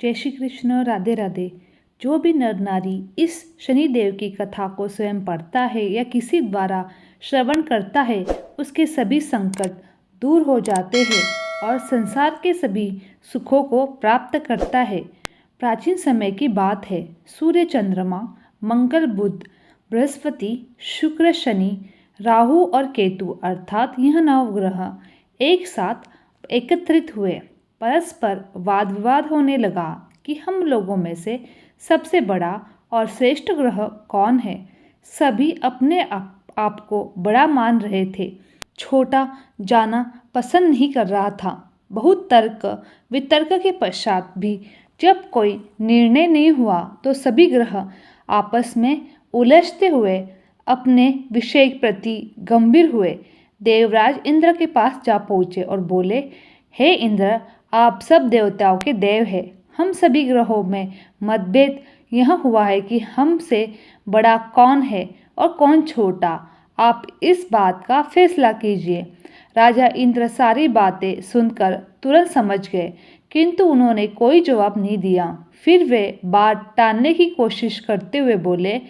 जय श्री कृष्ण। राधे राधे। जो भी नर नारी इस शनिदेव की कथा को स्वयं पढ़ता है या किसी द्वारा श्रवण करता है, उसके सभी संकट दूर हो जाते हैं और संसार के सभी सुखों को प्राप्त करता है। प्राचीन समय की बात है। सूर्य, चंद्रमा, मंगल, बुध, बृहस्पति, शुक्र, शनि, राहु और केतु अर्थात यह नवग्रह एक साथ एकत्रित हुए। परस्पर वाद विवाद होने लगा कि हम लोगों में से सबसे बड़ा और श्रेष्ठ ग्रह कौन है। सभी अपने आप को बड़ा मान रहे थे, छोटा जाना पसंद नहीं कर रहा था। बहुत तर्क वितर्क के पश्चात भी जब कोई निर्णय नहीं हुआ तो सभी ग्रह आपस में उलझते हुए अपने विषय के प्रति गंभीर हुए। देवराज इंद्र के पास जा पहुँचे और बोले, हे इंद्र, आप सब देवताओं के देव हैं। हम सभी ग्रहों में मतभेद यह हुआ है कि हमसे बड़ा कौन है और कौन छोटा। आप इस बात का फैसला कीजिए। राजा इंद्र सारी बातें सुनकर तुरंत समझ गए, किंतु उन्होंने कोई जवाब नहीं दिया। फिर वे बात टालने की कोशिश करते हुए बोले,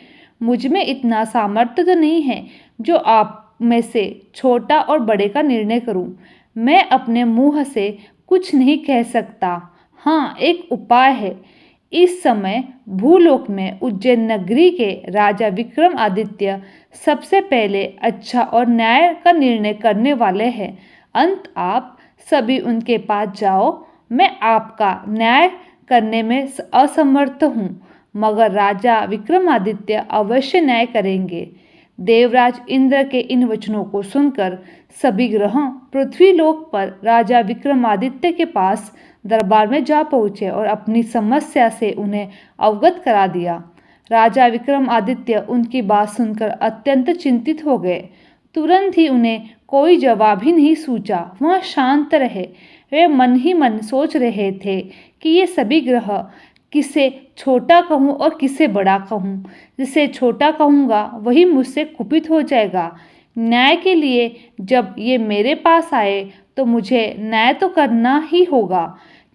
मुझ में इतना सामर्थ्य तो नहीं है जो आप में से छोटा और बड़े का निर्णय करूं। मैं अपने मुंह से कुछ नहीं कह सकता। हाँ, एक उपाय है। इस समय भूलोक में उज्जैन नगरी के राजा विक्रमादित्य सबसे पहले अच्छा और न्याय का निर्णय करने वाले हैं। अंत आप सभी उनके पास जाओ। मैं आपका न्याय करने में असमर्थ हूँ, मगर राजा विक्रमादित्य अवश्य न्याय करेंगे। देवराज इंद्र के इन वचनों को सुनकर सभी ग्रह पृथ्वीलोक पर राजा विक्रमादित्य के पास दरबार में जा पहुँचे और अपनी समस्या से उन्हें अवगत करा दिया। राजा विक्रमादित्य उनकी बात सुनकर अत्यंत चिंतित हो गए। तुरंत ही उन्हें कोई जवाब ही नहीं सूझा। वह शांत रहे। वे मन ही मन सोच रहे थे कि ये सभी ग्रह किसे छोटा कहूँ और किसे बड़ा कहूँ। जिसे छोटा कहूँगा वही मुझसे कुपित हो जाएगा। न्याय के लिए जब ये मेरे पास आए तो मुझे न्याय तो करना ही होगा।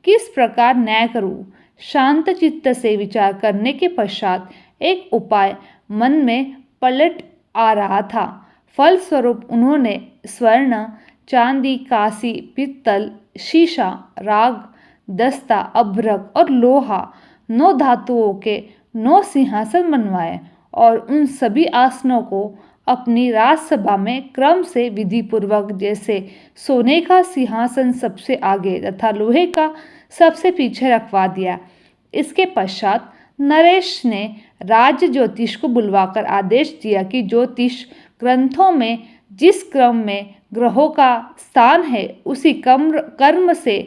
किस प्रकार न्याय करूँ? शांत चित्त से विचार करने के पश्चात एक उपाय मन में पलट आ रहा था। फलस्वरूप उन्होंने स्वर्ण, चांदी, कांसी, पित्तल, शीशा, राग, दस्ता, अभ्रक और लोहा 9 धातुओं के 9 सिंहासन बनवाए और उन सभी आसनों को अपनी राजसभा में क्रम से विधि पूर्वक, जैसे सोने का सिंहासन सबसे आगे तथा लोहे का सबसे पीछे रखवा दिया। इसके पश्चात नरेश ने राज्य ज्योतिष को बुलवाकर आदेश दिया कि ज्योतिष ग्रंथों में जिस क्रम में ग्रहों का स्थान है उसी कर्म से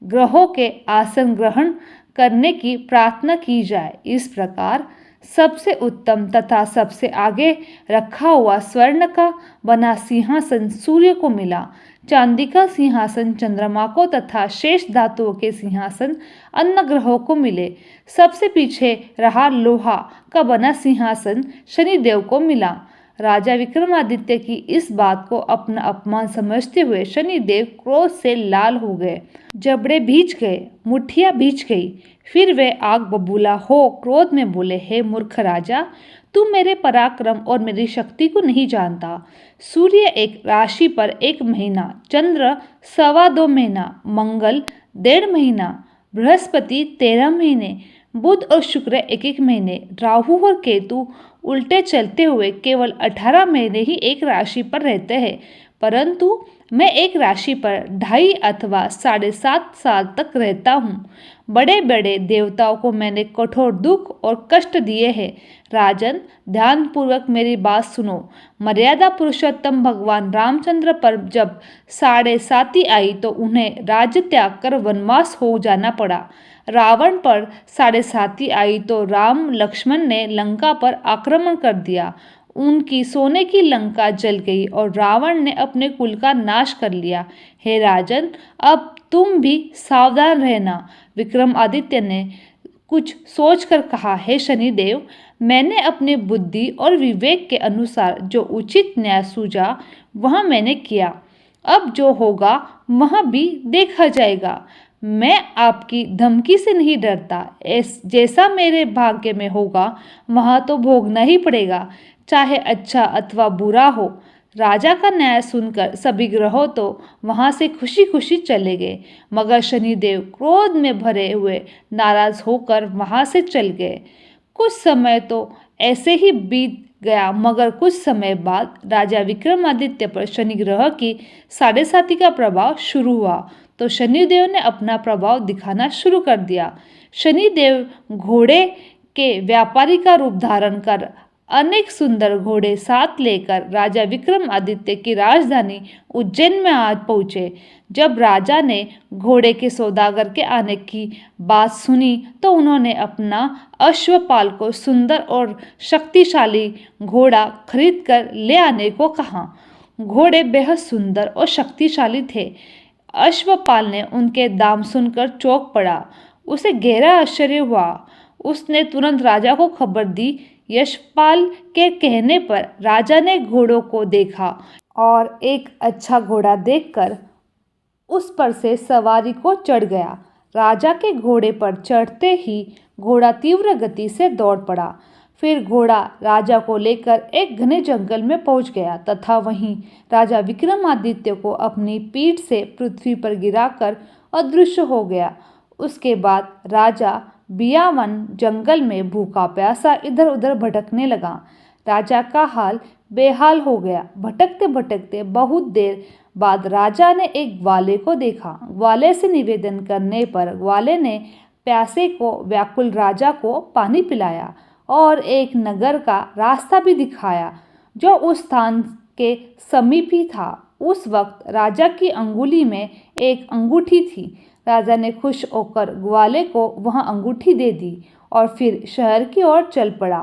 ग्रहों के आसन ग्रहण करने की प्रार्थना की जाए। इस प्रकार सबसे उत्तम तथा सबसे आगे रखा हुआ स्वर्ण का बना सिंहासन सूर्य को मिला, चांदी का सिंहासन चंद्रमा को तथा शेष धातुओं के सिंहासन अन्य ग्रहों को मिले। सबसे पीछे रहा लोहा का बना सिंहासन शनिदेव को मिला। राजा विक्रमादित्य की इस बात को अपना अपमान समझते हुए शनिदेव क्रोध से लाल हो गए। जबड़े भींच गए, मुट्ठियां भींच गई। फिर वे आग बबूला हो क्रोध में बोले, हे मूर्ख राजा, तू मेरे पराक्रम और मेरी शक्ति को नहीं जानता। सूर्य एक राशि पर 1 महीना, चंद्र 2.25 महीना, मंगल 1.5 महीना, बृहस्पति 13 महीने, बुध और शुक्र 1-1 महीने, राहु और केतु उल्टे चलते हुए केवल 18 महीने ही एक राशि पर रहते हैं। परंतु मैं एक राशि पर 2.5 अथवा 7.5 साल तक रहता हूँ। बड़े बड़े देवताओं को मैंने कठोर दुख और कष्ट दिए हैं। राजन, ध्यानपूर्वक मेरी बात सुनो। मर्यादा पुरुषोत्तम भगवान रामचंद्र पर जब 7.5 आई तो उन्हें राज्य त्याग कर वनवास हो जाना पड़ा। रावण पर 7.5 आई तो राम लक्ष्मण ने लंका पर आक्रमण कर दिया। उनकी सोने की लंका जल गई और रावण ने अपने कुल का नाश कर लिया। हे राजन, अब तुम भी सावधान रहना। विक्रमादित्य ने कुछ सोचकर कहा, हे शनिदेव, मैंने अपनी बुद्धि और विवेक के अनुसार जो उचित न्याय सूझा वह मैंने किया। अब जो होगा वह भी देखा जाएगा। मैं आपकी धमकी से नहीं डरता। जैसा मेरे भाग्य में होगा वहाँ तो भोगना ही पड़ेगा, चाहे अच्छा अथवा बुरा हो। राजा का न्याय सुनकर सभी ग्रहों तो वहाँ से खुशी खुशी चले गए, मगर शनिदेव क्रोध में भरे हुए नाराज होकर वहाँ से चल गए। कुछ समय तो ऐसे ही बीत गया, मगर कुछ समय बाद राजा विक्रमादित्य पर शनि ग्रह की साढ़ेसाती का प्रभाव शुरू हुआ, तो शनिदेव ने अपना प्रभाव दिखाना शुरू कर दिया। शनिदेव घोड़े के व्यापारी का रूप धारण कर अनेक सुंदर घोड़े साथ लेकर राजा विक्रमादित्य की राजधानी उज्जैन में आज पहुँचे। जब राजा ने घोड़े के सौदागर के आने की बात सुनी तो उन्होंने अपना अश्वपाल को सुंदर और शक्तिशाली घोड़ा खरीद कर ले आने को कहा। घोड़े बेहद सुंदर और शक्तिशाली थे। अश्वपाल ने उनके दाम सुनकर चौंक पड़ा। उसे गहरा आश्चर्य हुआ। उसने तुरंत राजा को खबर दी। यशपाल के कहने पर राजा ने घोड़ों को देखा और एक अच्छा घोड़ा देखकर उस पर से सवारी को चढ़ गया। राजा के घोड़े पर चढ़ते ही घोड़ा तीव्र गति से दौड़ पड़ा। फिर घोड़ा राजा को लेकर एक घने जंगल में पहुंच गया तथा वहीं राजा विक्रमादित्य को अपनी पीठ से पृथ्वी पर गिराकर अदृश्य हो गया। उसके बाद राजा बियावन जंगल में भूखा प्यासा इधर उधर भटकने लगा। राजा का हाल बेहाल हो गया। भटकते भटकते बहुत देर बाद राजा ने एक ग्वाले को देखा। ग्वाले से निवेदन करने पर ग्वाले ने प्यासे को व्याकुल राजा को पानी पिलाया और एक नगर का रास्ता भी दिखाया जो उस स्थान के समीप ही था। उस वक्त राजा की अंगुली में एक अंगूठी थी। राजा ने खुश होकर ग्वाले को वह अंगूठी दे दी और फिर शहर की ओर चल पड़ा।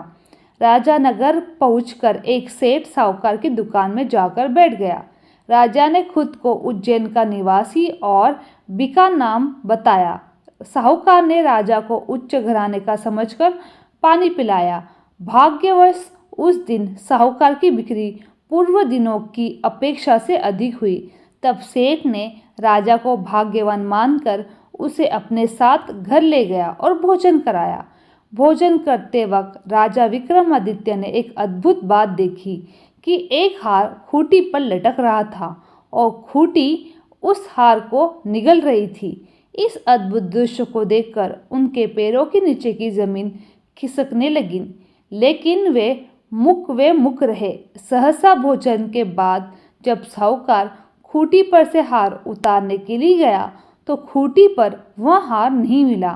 राजा नगर पहुंचकर एक सेठ साहूकार की दुकान में जाकर बैठ गया। राजा ने खुद को उज्जैन का निवासी और बिका नाम बताया। साहूकार ने राजा को उच्च घराने का समझकर पानी पिलाया। भाग्यवश उस दिन साहूकार की बिक्री पूर्व दिनों की अपेक्षा से अधिक हुई। तब सेठ ने राजा को भाग्यवान मानकर उसे अपने साथ घर ले गया और भोजन कराया। भोजन करते वक्त राजा विक्रमादित्य ने एक अद्भुत बात देखी कि एक हार खूंटी पर लटक रहा था और खूंटी उस हार को निगल रही थी। इस अद्भुत दृश्य को देखकर उनके पैरों के नीचे की जमीन खिसकने लगी, लेकिन वे मुख रहे। सहसा भोजन के बाद जब साहूकार खूंटी पर से हार उतारने के लिए गया तो खूंटी पर वह हार नहीं मिला।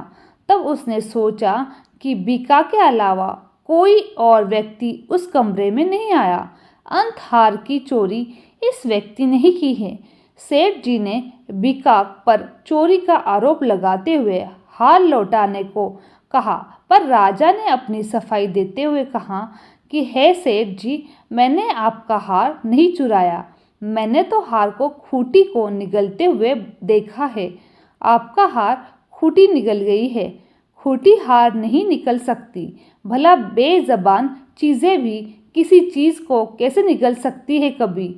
तब उसने सोचा कि बिका के अलावा कोई और व्यक्ति उस कमरे में नहीं आया। अंत हार की चोरी इस व्यक्ति ने ही की है। सेठ जी ने बिका पर चोरी का आरोप लगाते हुए हार लौटाने को कहा, पर राजा ने अपनी सफाई देते हुए कहा कि हे सेठ जी, मैंने आपका हार नहीं चुराया। मैंने तो हार को खूंटी को निगलते हुए देखा है। आपका हार खूंटी निगल गई है। खूंटी हार नहीं निकल सकती। भला बेज़बान चीज़ें भी किसी चीज़ को कैसे निगल सकती है कभी।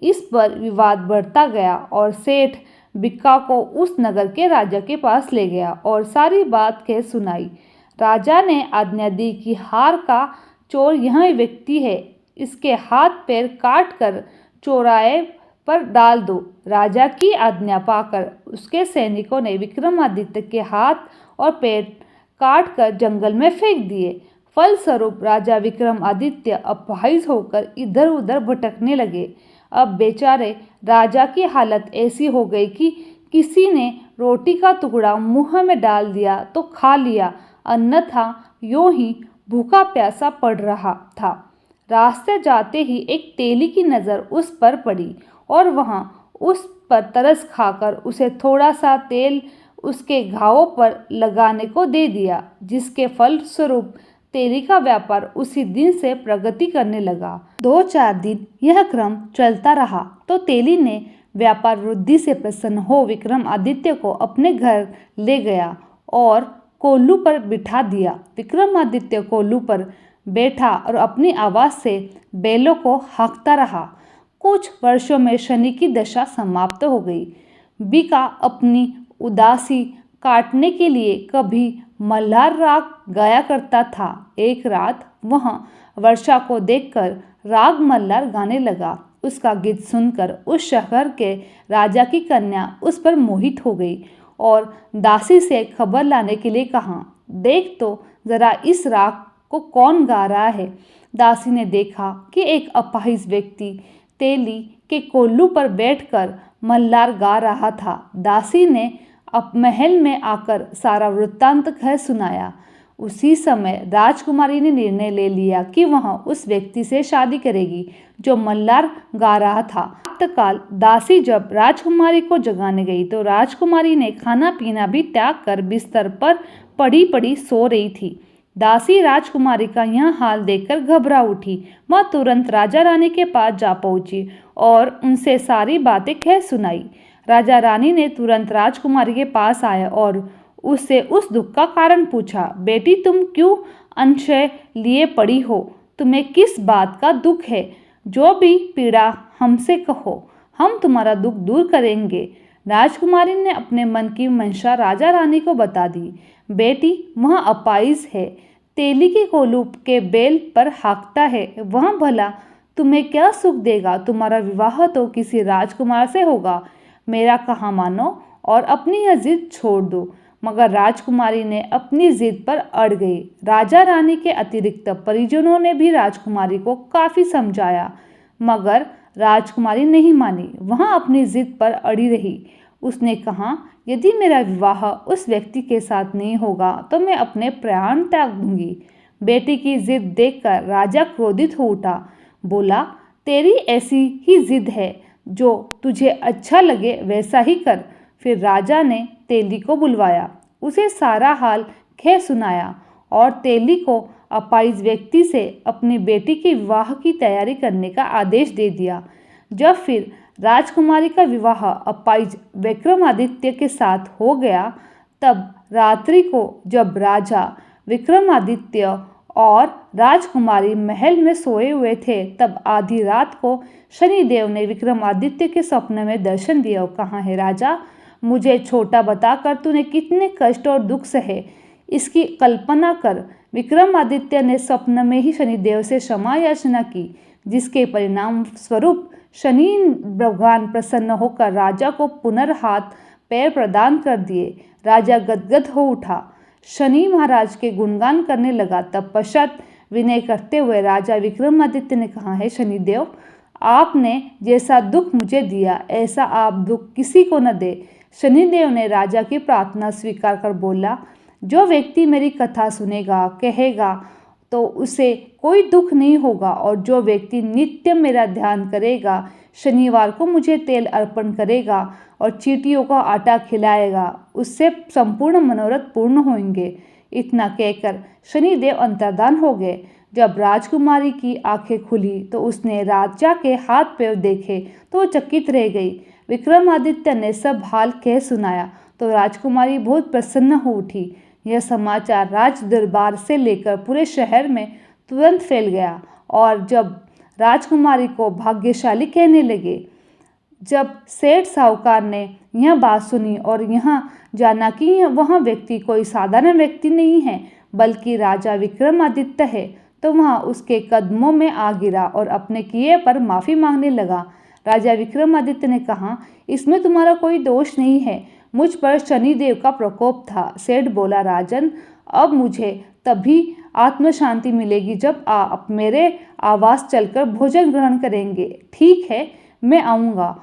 इस पर विवाद बढ़ता गया और सेठ बिक्का को उस नगर के राजा के पास ले गया और सारी बात कह सुनाई। राजा ने आज्ञा दी कि हार का चोर यह व्यक्ति है, इसके हाथ पैर काट कर चौराहे पर डाल दो। राजा की आज्ञा पाकर उसके सैनिकों ने विक्रमादित्य के हाथ और पैर काट कर जंगल में फेंक दिए। फलस्वरूप राजा विक्रमादित्य अपाहिज होकर इधर उधर भटकने लगे। अब बेचारे राजा की हालत ऐसी हो गई कि किसी ने रोटी का टुकड़ा मुंह में डाल दिया तो खा लिया, अन्यथा यूं ही भूखा प्यासा पड़ रहा था। रास्ते जाते ही एक तेली की नज़र उस पर पड़ी और वहाँ उस पर तरस खाकर उसे थोड़ा सा तेल उसके घावों पर लगाने को दे दिया, जिसके फलस्वरूप तेली का व्यापार उसी दिन से प्रगति करने लगा। 2-4 दिन यह क्रम चलता रहा तो तेली ने व्यापार वृद्धि से प्रसन्न हो विक्रमादित्य को अपने घर ले गया और कोल्लू पर बिठा दिया। विक्रमादित्य कोल्लू पर बैठा और अपनी आवाज़ से बैलों को हाँकता रहा। कुछ वर्षों में शनि की दशा समाप्त हो गई। बिका अपनी उदासी काटने के लिए कभी मल्हार राग गाया करता था। एक रात वह वर्षा को देखकर राग मल्हार गाने लगा। उसका गीत सुनकर उस शहर के राजा की कन्या उस पर मोहित हो गई और दासी से खबर लाने के लिए कहा, देख तो जरा इस राग को कौन गा रहा है। दासी ने देखा कि एक अपाहिज व्यक्ति तेली के कोल्लू पर बैठकर मल्हार गा रहा था। दासी ने अब महल में आकर सारा वृत्तांत कह सुनाया। उसी समय राजकुमारी ने निर्णय ले लिया कि वह उस व्यक्ति से शादी करेगी जो मल्हार गा रहा था। तत्काल दासी जब राजकुमारी को जगाने गई तो राजकुमारी ने खाना पीना भी त्याग कर बिस्तर पर पड़ी पड़ी सो रही थी। दासी राजकुमारी का यह हाल देखकर घबरा उठी। वह तुरंत राजा रानी के पास जा पहुंची और उनसे सारी बातें कह सुनाई। राजा रानी ने तुरंत राजकुमारी के पास आया और उससे उस दुख का कारण पूछा। बेटी, तुम क्यों अनशय लिए पड़ी हो? तुम्हें किस बात का दुख है? जो भी पीड़ा हमसे कहो, हम तुम्हारा दुख दूर करेंगे। राजकुमारी ने अपने मन की मंशा राजा रानी को बता दी। बेटी, वह अपाइज है, तेली के कोल्हू के बेल पर हाँकता है। वह भला तुम्हें क्या सुख देगा? तुम्हारा विवाह तो किसी राजकुमार से होगा। मेरा कहा मानो और अपनी यह जिद छोड़ दो। मगर राजकुमारी ने अपनी जिद पर अड़ गई। राजा रानी के अतिरिक्त परिजनों ने भी राजकुमारी को काफी समझाया, मगर राजकुमारी नहीं मानी। वह अपनी जिद पर अड़ी रही। उसने कहा, यदि मेरा विवाह उस व्यक्ति के साथ नहीं होगा तो मैं अपने प्राण त्याग दूंगी। बेटी की जिद देखकर राजा क्रोधित हो उठा। बोला, तेरी ऐसी ही जिद है, जो तुझे अच्छा लगे वैसा ही कर। फिर राजा ने तेली को बुलवाया, उसे सारा हाल कह सुनाया और तेली को अपाइज व्यक्ति से अपनी बेटी के विवाह की तैयारी करने का आदेश दे दिया। जब फिर राजकुमारी का विवाह अपाइज विक्रमादित्य के साथ हो गया, तब रात्रि को जब राजा विक्रमादित्य और राजकुमारी महल में सोए हुए थे, तब आधी रात को शनिदेव ने विक्रमादित्य के स्वप्न में दर्शन दिया और कहा, है राजा, मुझे छोटा बताकर तूने कितने कष्ट और दुख सहे, इसकी कल्पना कर। विक्रमादित्य ने स्वप्न में ही शनिदेव से क्षमा याचना की, जिसके परिणाम स्वरूप शनि भगवान प्रसन्न होकर राजा को पुनर्हाथ पैर प्रदान कर दिए। राजा गदगद हो उठा, शनि महाराज के गुणगान करने लगा। तत्पश्चात विनय करते हुए राजा विक्रमादित्य ने कहा, है शनिदेव, आपने जैसा दुख मुझे दिया ऐसा आप दुख किसी को न दे। शनिदेव ने राजा की प्रार्थना स्वीकार कर बोला, जो व्यक्ति मेरी कथा सुनेगा, कहेगा तो उसे कोई दुख नहीं होगा, और जो व्यक्ति नित्य मेरा ध्यान करेगा, शनिवार को मुझे तेल अर्पण करेगा और चींटियों का आटा खिलाएगा, उससे संपूर्ण मनोरथ पूर्ण होंगे। इतना कहकर शनिदेव अंतर्धान हो गए। जब राजकुमारी की आंखें खुली तो उसने राजा के हाथ पैर देखे तो वो चकित रह गई। विक्रमादित्य ने सब हाल कह सुनाया तो राजकुमारी बहुत प्रसन्न हो उठी। यह समाचार राज दरबार से लेकर पूरे शहर में तुरंत फैल गया और जब राजकुमारी को भाग्यशाली कहने लगे। जब सेठ साहूकार ने यह बात सुनी और यह जाना कि वह व्यक्ति कोई साधारण व्यक्ति नहीं है बल्कि राजा विक्रमादित्य है, तो वह उसके कदमों में आ गिरा और अपने किए पर माफ़ी मांगने लगा। राजा विक्रमादित्य ने कहा, इसमें तुम्हारा कोई दोष नहीं है, मुझ पर शनिदेव का प्रकोप था। सेठ बोला, राजन, अब मुझे तभी आत्म शांति मिलेगी जब आप मेरे आवास चलकर भोजन ग्रहण करेंगे। ठीक है, मैं आऊँगा।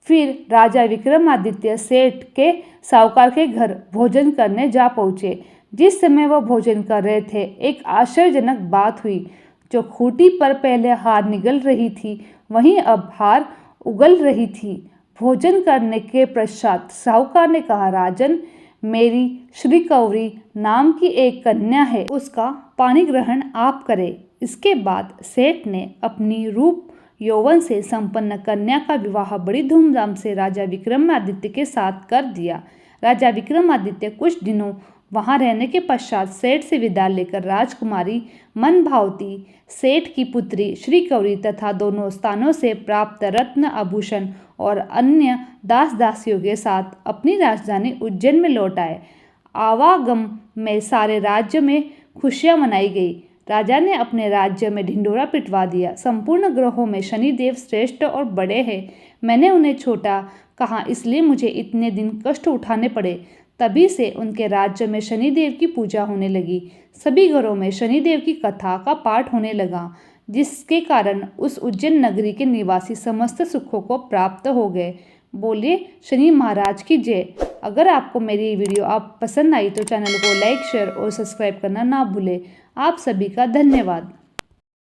फिर राजा विक्रमादित्य सेठ के साहूकार के घर भोजन करने जा पहुँचे। जिस समय वह भोजन कर रहे थे, एक आश्चर्यजनक बात हुई। जो खूंटी पर पहले हार निगल रही थी, वहीं अब हार उगल रही थी। भोजन करने के पश्चात साहूकार ने कहा, राजन, मेरी श्री कौरी नाम की एक कन्या है, उसका पानी ग्रहण आप करें। इसके बाद सेठ ने अपनी रूप यौवन से संपन्न कन्या का विवाह बड़ी धूमधाम से राजा विक्रमादित्य के साथ कर दिया। राजा विक्रमादित्य कुछ दिनों वहां रहने के पश्चात सेठ से विदा लेकर राजकुमारी मनभावती, सेठ की पुत्री श्री कौरी तथा दोनों स्थानों से प्राप्त रत्न आभूषण और अन्य दास दासियों के साथ अपनी राजधानी उज्जैन में लौट आए। आवागम में सारे राज्य में खुशियां मनाई गई। राजा ने अपने राज्य में ढिंढोरा पिटवा दिया। संपूर्ण ग्रहों में शनिदेव श्रेष्ठ और बड़े हैं। मैंने उन्हें छोटा कहा, इसलिए मुझे इतने दिन कष्ट उठाने पड़े। तभी से उनके राज्य में शनिदेव की पूजा होने लगी। सभी घरों में शनिदेव की कथा का पाठ होने लगा, जिसके कारण उस उज्जैन नगरी के निवासी समस्त सुखों को प्राप्त हो गए। बोलिए शनि महाराज की जय। अगर आपको मेरी वीडियो पसंद आई तो चैनल को लाइक, शेयर और सब्सक्राइब करना ना भूलें। आप सभी का धन्यवाद।